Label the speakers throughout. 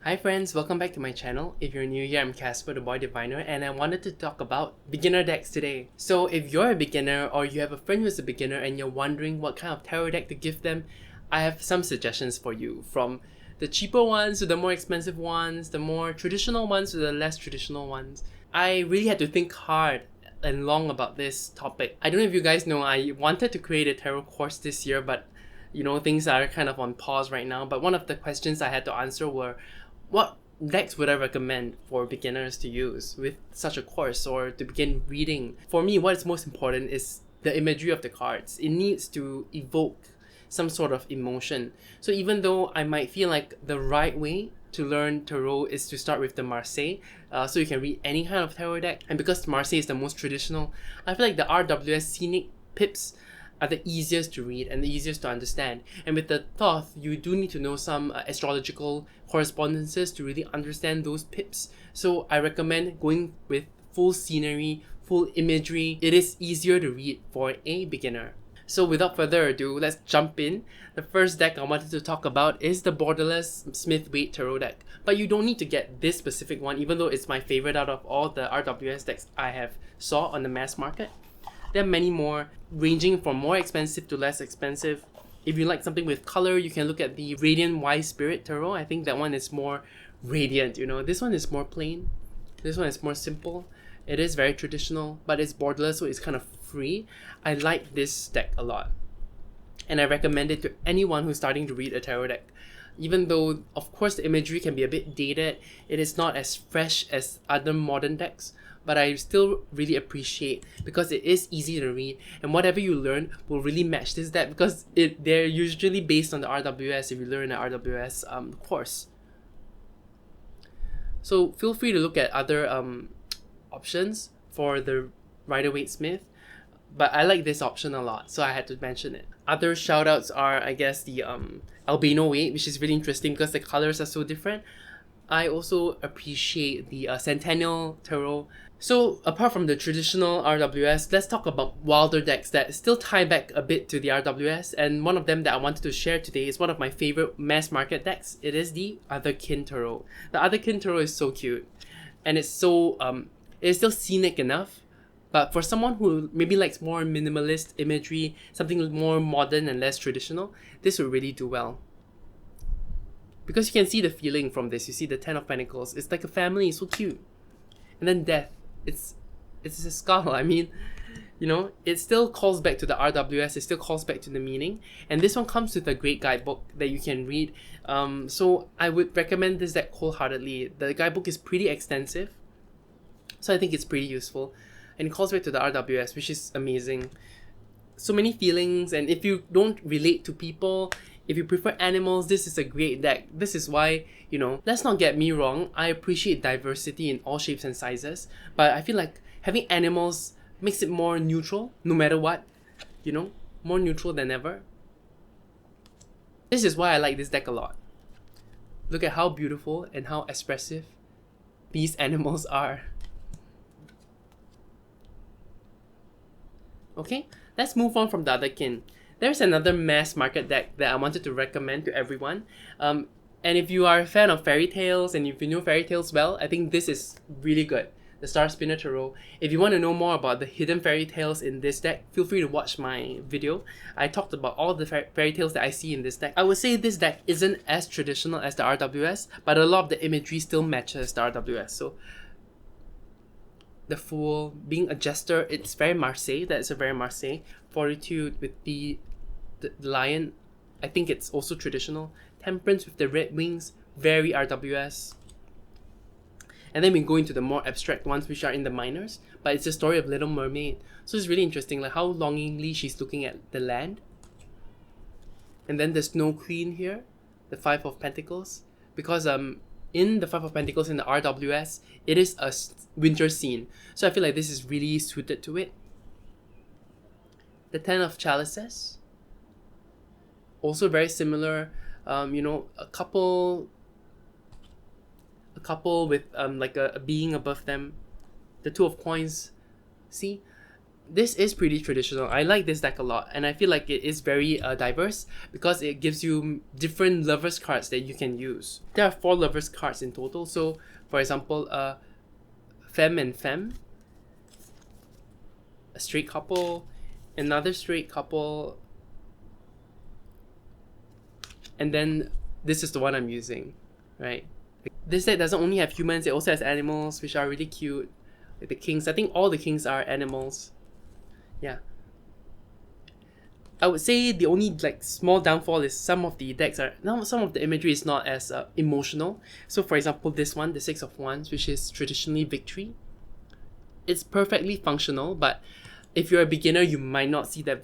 Speaker 1: Hi friends, welcome back to my channel. If you're new here, I'm Casper the Boy Diviner and I wanted to talk about beginner decks today. So if you're a beginner or you have a friend who's a beginner and you're wondering what kind of tarot deck to give them, I have some suggestions for you, from the cheaper ones to the more expensive ones, the more traditional ones to the less traditional ones. I really had to think hard and long about this topic. I don't know if you guys know, I wanted to create a tarot course this year, but things are kind of on pause right now. But one of the questions I had to answer were, what decks would I recommend for beginners to use with such a course or to begin reading? For me, what is most important is the imagery of the cards. It needs to evoke some sort of emotion. So even though I might feel like the right way to learn tarot is to start with the Marseille, so you can read any kind of tarot deck, and because Marseille is the most traditional, I feel like the RWS Scenic Pips are the easiest to read and the easiest to understand. And with the Thoth, you do need to know some astrological correspondences to really understand those pips. So I recommend going with full scenery, full imagery. It is easier to read for a beginner. So without further ado, let's jump in. The first deck I wanted to talk about is the Borderless Smith-Waite Tarot deck. But you don't need to get this specific one, even though it's my favorite out of all the RWS decks I have saw on the mass market. There are many more, ranging from more expensive to less expensive. If you like something with color, you can look at the Radiant Wise Spirit Tarot. I think that one is more radiant, This one is more plain. This one is more simple. It is very traditional, but it's borderless, so it's kind of free. I like this deck a lot. And I recommend it to anyone who's starting to read a tarot deck. Even though, of course, the imagery can be a bit dated, it is not as fresh as other modern decks. But I still really appreciate, because it is easy to read, and whatever you learn will really match this deck, because they're usually based on the RWS if you learn an RWS course. So feel free to look at other options for the Rider-Waite-Smith, but I like this option a lot, so I had to mention it. Other shoutouts are, I guess, the Albino Waite, which is really interesting because the colors are so different. I also appreciate the Centennial Tarot. So apart from the traditional RWS, let's talk about wilder decks that still tie back a bit to the RWS, and one of them that I wanted to share today is one of my favorite mass market decks. It is the Otherkin Tarot. The Otherkin Tarot is so cute, and it's so it's still scenic enough, but for someone who maybe likes more minimalist imagery, something more modern and less traditional, this will really do well. Because you can see the feeling from this. You see the Ten of Pentacles. It's like a family. It's so cute. And then Death. It's a skull. I mean, it still calls back to the RWS. It still calls back to the meaning. And this one comes with a great guidebook that you can read. So I would recommend this deck wholeheartedly. The guidebook is pretty extensive, so I think it's pretty useful. And it calls back to the RWS, which is amazing. So many feelings, and if you don't relate to people, if you prefer animals, this is a great deck. This is why, let's not get me wrong, I appreciate diversity in all shapes and sizes, but I feel like having animals makes it more neutral, no matter what, more neutral than ever. This is why I like this deck a lot. Look at how beautiful and how expressive these animals are. Okay, let's move on from the Otherkin. There's another mass market deck that I wanted to recommend to everyone. And if you are a fan of fairy tales and if you know fairy tales well, I think this is really good. The Star Spinner Tarot. If you want to know more about the hidden fairy tales in this deck, feel free to watch my video. I talked about all the fairy tales that I see in this deck. I would say this deck isn't as traditional as the RWS, but a lot of the imagery still matches the RWS. So the Fool, being a jester, it's very Marseille. That's a very Marseille. Fortitude with the lion, I think it's also traditional. Temperance with the red wings, very RWS. And then we go into the more abstract ones, which are in the minors, but it's a story of Little Mermaid. So it's really interesting, like how longingly she's looking at the land. And then the Snow Queen here, the Five of Pentacles, because in the Five of Pentacles in the RWS, it is a winter scene. So I feel like this is really suited to it. The Ten of Chalices, also very similar. A couple with like a being above them. The Two of Coins. See, this is pretty traditional. I like this deck a lot, and I feel like it is very diverse because it gives you different lovers cards that you can use. There are 4 lovers cards in total. So, for example, femme and femme, a straight couple, another straight couple, and then this is the one I'm using, right? This deck doesn't only have humans, it also has animals, which are really cute. Like the kings, I think all the kings are animals. Yeah. I would say the only like small downfall is some of the decks are some of the imagery is not as emotional. So for example, this one, the 6 of Wands, which is traditionally victory, it's perfectly functional, but if you're a beginner, you might not see that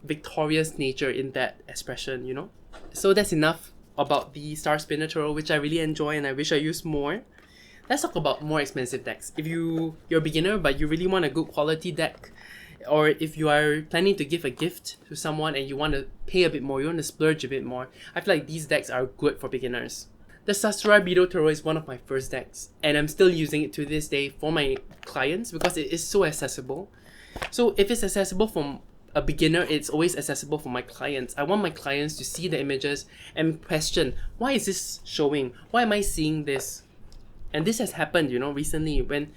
Speaker 1: victorious nature in that expression, you know? So that's enough about the Star Spinner Tarot, which I really enjoy and I wish I used more. Let's talk about more expensive decks. If you're a beginner but you really want a good quality deck, or if you are planning to give a gift to someone and you want to pay a bit more, you want to splurge a bit more, I feel like these decks are good for beginners. The Sasura Bido Tarot is one of my first decks, and I'm still using it to this day for my clients because it is so accessible. So if it's accessible from a beginner, it's always accessible for my clients. I want my clients to see the images and question, why is this showing? Why am I seeing this? And this has happened, you know, recently when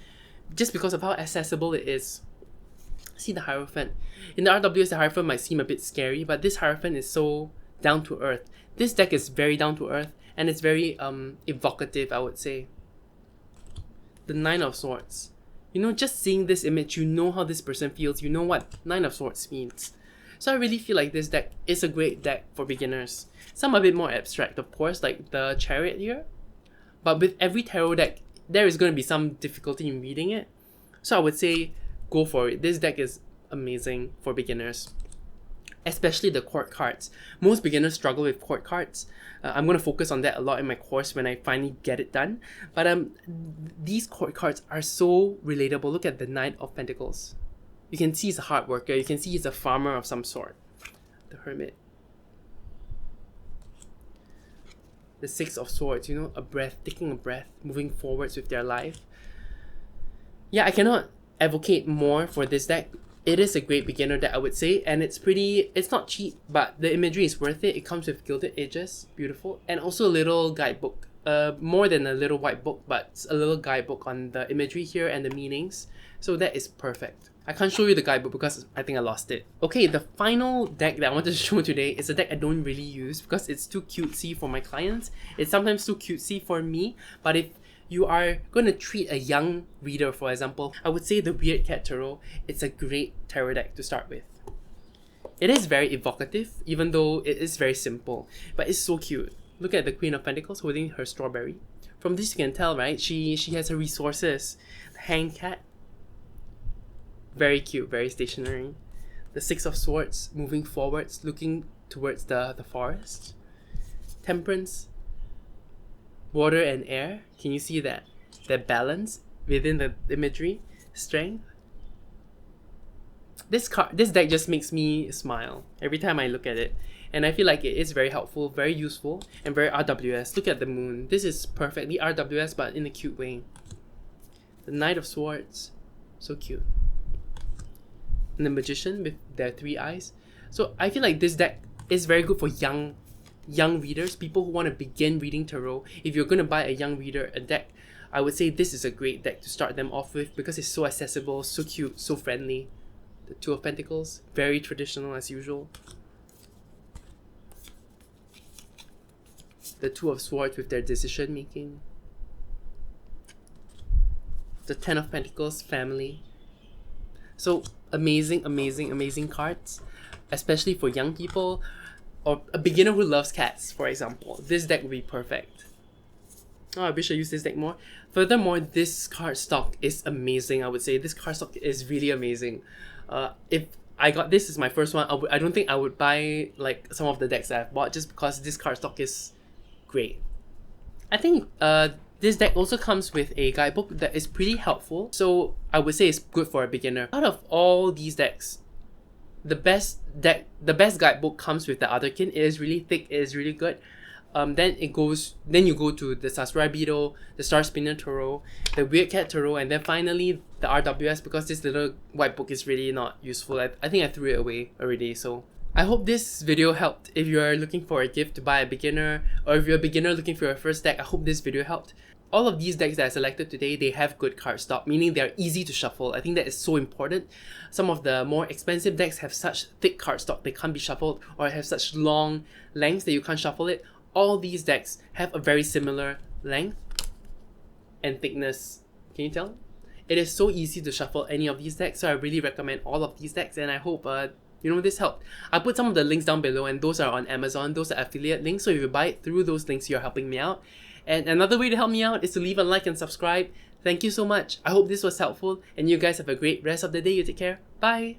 Speaker 1: just because of how accessible it is. See the Hierophant. In the RWS, the Hierophant might seem a bit scary, but this Hierophant is so down to earth. This deck is very down to earth and it's very evocative, I would say. The 9 of Swords. You know, just seeing this image, you know how this person feels, you know what 9 of Swords means. So I really feel like this deck is a great deck for beginners. Some a bit more abstract, of course, like the Chariot here. But with every tarot deck, there is going to be some difficulty in reading it. So I would say, go for it. This deck is amazing for beginners. Especially the court cards. Most beginners struggle with court cards. I'm going to focus on that a lot in my course when I finally get it done. But these court cards are so relatable. Look at the Knight of Pentacles. You can see he's a hard worker. You can see he's a farmer of some sort. The Hermit. The 6 of Swords, you know, a breath, taking a breath, moving forwards with their life. Yeah, I cannot advocate more for this deck. It is a great beginner deck, I would say, and it's not cheap, but the imagery is worth it. It comes with gilded edges, beautiful, and also a little guidebook. More than a little white book, but a little guidebook on the imagery here and the meanings. So that is perfect. I can't show you the guidebook because I think I lost it. Okay, the final deck that I wanted to show today is a deck I don't really use because it's too cutesy for my clients. It's sometimes too cutesy for me, but if you are going to treat a young reader, for example, I would say the Weird Cat Tarot, it's a great tarot deck to start with. It is very evocative, even though it is very simple, but it's so cute. Look at the Queen of Pentacles holding her strawberry. From this you can tell, right? She has her resources. The Hanged Cat. Very cute, very stationary. The 6 of Swords moving forwards, looking towards the forest. Temperance. Water and air. Can you see that? That balance within the imagery. Strength. This deck just makes me smile every time I look at it. And I feel like it is very helpful, very useful, and very RWS. Look at the moon. This is perfectly RWS, but in a cute way. The Knight of Swords. So cute. And the Magician with their 3 eyes. So I feel like this deck is very good for young readers, people who want to begin reading tarot. If you're going to buy a young reader a deck, I would say this is a great deck to start them off with because it's so accessible, so cute, so friendly. The 2 of Pentacles, very traditional as usual. The 2 of Swords with their decision making. The 10 of Pentacles, family. So amazing, amazing, amazing cards, especially for young people or a beginner who loves cats, for example. This deck would be perfect. Oh, I wish I used this deck more. Furthermore, this card stock is amazing, I would say. This card stock is really amazing. If I got this as my first one, I don't think I would buy like some of the decks that I've bought just because this card stock is great. I think this deck also comes with a guidebook that is pretty helpful. So I would say it's good for a beginner. Out of all these decks, the best guidebook comes with the Otherkin. It is really thick, it is really good. Then you go to the Sakurai Beetle, the Star Spinner Tarot, the Weird Cat Tarot, and then finally the RWS, because this little white book is really not useful. I think I threw it away already. So I hope this video helped. If you're looking for a gift to buy a beginner, or if you're a beginner looking for your first deck, I hope this video helped. All of these decks that I selected today, they have good cardstock, meaning they're easy to shuffle. I think that is so important. Some of the more expensive decks have such thick cardstock they can't be shuffled, or have such long lengths that you can't shuffle it. All these decks have a very similar length and thickness. Can you tell? It is so easy to shuffle any of these decks, so I really recommend all of these decks, and I hope this helped. I put some of the links down below, and those are on Amazon. Those are affiliate links, so if you buy it through those links, you're helping me out. And another way to help me out is to leave a like and subscribe. Thank you so much. I hope this was helpful, and you guys have a great rest of the day. You take care. Bye!